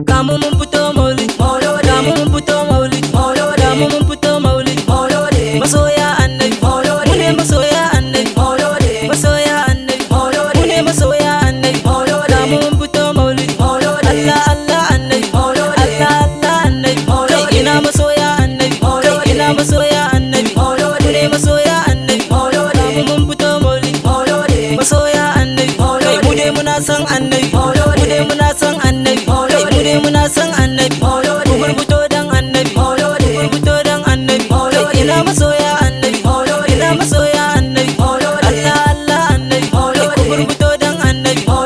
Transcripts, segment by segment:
Kamu mun fito maulid, kamu mun fito maulid, kamu mun fito maulid, masoya annabi, mu ne masoya annabi, masoya annabi, mu ne masoya annabi, kamu mun fito maulid, Allah Allah annabi, Allah Allah annabi, kai ina masoya annabi, kai ina masoya annabi, mu ne masoya annabi, kamu mun fito maulid, masoya annabi, kai mu ne muna san annabi, mu ne muna san annabi, kai mu ne muna san annabi, ku gurguto dan annabi, ku gurguto dan annabi, kai ina masoya annabi, ina masoya annabi, Allah Allah annabi, kai ku gurguto dan annabi, ku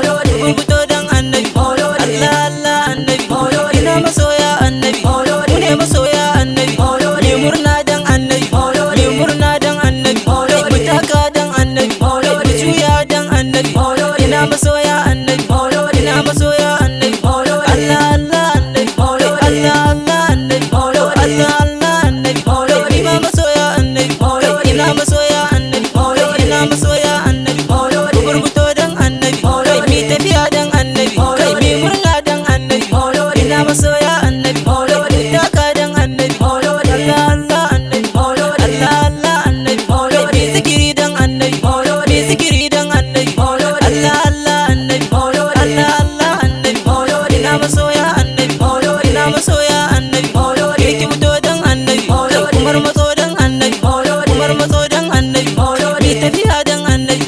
gurguto dan annabi, Allah Allah annabi, ina masoya annabi, mu ne masoya annabi, ne murna dan annabi, ne murna dan annabi, kai mu taka dan annabi, kai mu juya dan annabi, ina masoya annabi, ina masoya annabi, Allah Allah annabi, Allah Allah annabi, Allah Allah annabi, kai ni ma masoya annabi, kai ina masoya annabi, kai ina masoya annabi, ku gurguto dan annabi, kai mi tafiya dan annabi, kai mi murna dan annabi, ina masoya annabi, kai mu taka dan annabi, Allah Allah annabi, Allah Allah annabi, kai mi zikiri dan annabi, mi zikiri dan annabi, Allah Allah annabi, Allah Allah annabi, ina masoya annabi, ina masoya annabi, kai ki fito dan annabi, kai kumar matso dan annabi, kumar matso dan annabi, mi tafiya dan annabi,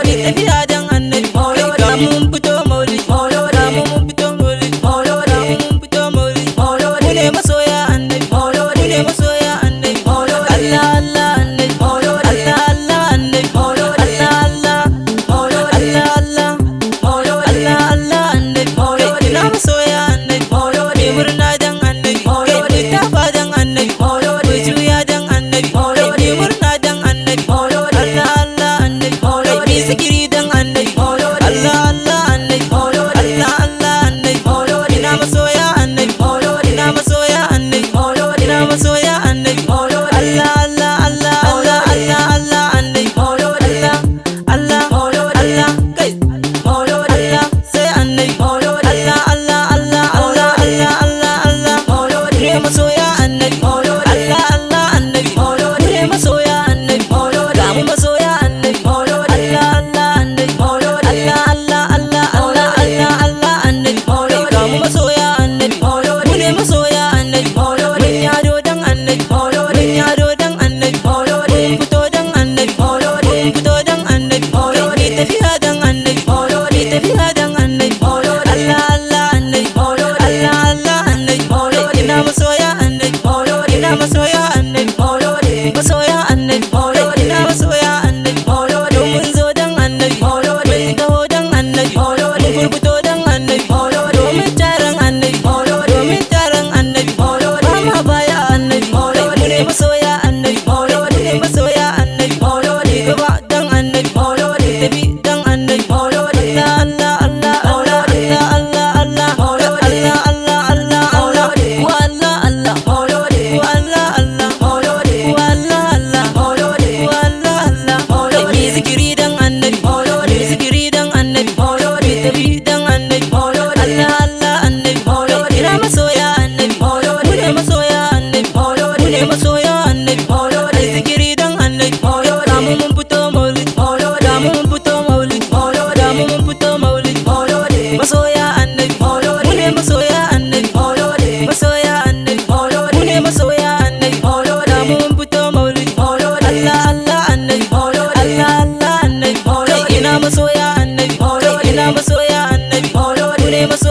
mi tafiya dan annabi, kai ga mun fito maulid, ga mun fito maulid, ga mun fito maulid, mu ne masoya annabi, mu ne masoya annabi, Allah Allah annabi, Allah Allah annabi, Allah Allah, Allah Allah, Allah Allah annabi, kai ina masoya annabi, ne murna dan annabi, kai mu tafa dan annabi, mu juya dan annabi, kai ne murna dan annabi, Allah Allah annabi, kai mi zikiri dan annabi, Allah Allah annabi, Allah Allah annabi, ina masoya annabi, ina masoya annabi, ina masoya annabi, Allah Allah Allah Allah Allah Allah annabi, Allah Allah Allah kai Allah sai annabi, Allah Allah Allah Allah Allah Allah Allah ne masoya annabi, Allah Allah annabi, ne masoya annabi, ga mu masoya annabi, Allah Allah annabi, Allah Allah Allah Allah Allah Allah annabi, kai ga mu masoya annabi, mu ne masoya annabi, mun yado dan annabi, mun yado dan annabi, mun fito dan annabi, mun fito dan annabi, kai ni tafiya dan annabi, ni tafiya dan annabi, Allah Allah annabi, Allah Allah annabi, kai ina masoya annabi, ina masoya annabi, masoya annabi, kai ina masoya annabi, don mun zo dan annabi, mun taho dan annabi, mun gurguto dan annabi, domin taron annabi, domin taron annabi, ba ma baya annabi, kai mu ne masoya annabi, mu ne masoya annabi, ni gaba dan annabi, tafi dan annabi, Allah Allah Allah Allah Allah Allah Allah Allah Allah Allah Allah wa Allah Allah wa Allah Allah wa Allah Allah wa Allah Allah kai mi zikiri dan annabi, mi zikiri dan annabi, mi tafi dan annabi, Allah Allah annabi, kai ina masoya annabi, mu ne masoya annabi, mu ne masoya annabi, ai zikiri dan annabi, ga mu mun fito maulid, ga mu mun fito maulid, ga mu mun fito maulid, masoya annabi, mu ne masoya annabi, masoya annabi, mu ne masoya annabi, ga mu mun fito maulid, Allah Allah annabi, Allah Allah annabi, kai ina masoya annabi, kai ina masoya annabi, mu ne masoya